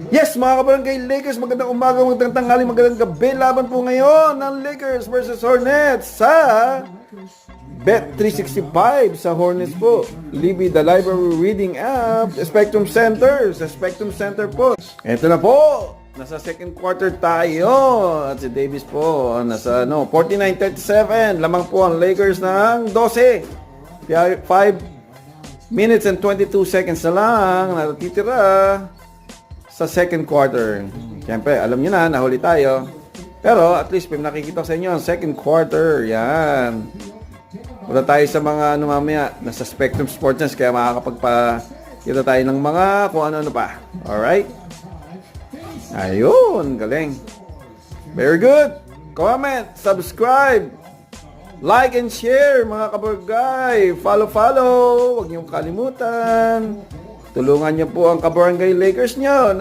Yes, mga kabarangay Lakers, magandang umaga, magandang tanghali, magandang gabi. Laban po ngayon ng Lakers versus Hornets sa Bet365 sa Hornets po. Libby the library reading app, Spectrum Center, sa Spectrum Center po. Ito na po, nasa second quarter tayo. At si Davis po, nasa 49-37. Lamang po ang Lakers ng 12. 5 minutes and 22 seconds na lang natitira sa second quarter. Siyempre, alam nyo na, nahuli tayo. Pero at least, nakikita ko sa inyo ang second quarter. Yan. Wala tayo sa mga mamaya, nasa Spectrum Sports Channel, kaya makakapagpa-kita tayo ng mga kung ano-ano pa. Alright? Ayun, galing. Very good. Comment, subscribe, like and share, mga kabarangay. Follow. Huwag niyong kalimutan. Tulungan niyo po ang kabarangay Lakers niyo.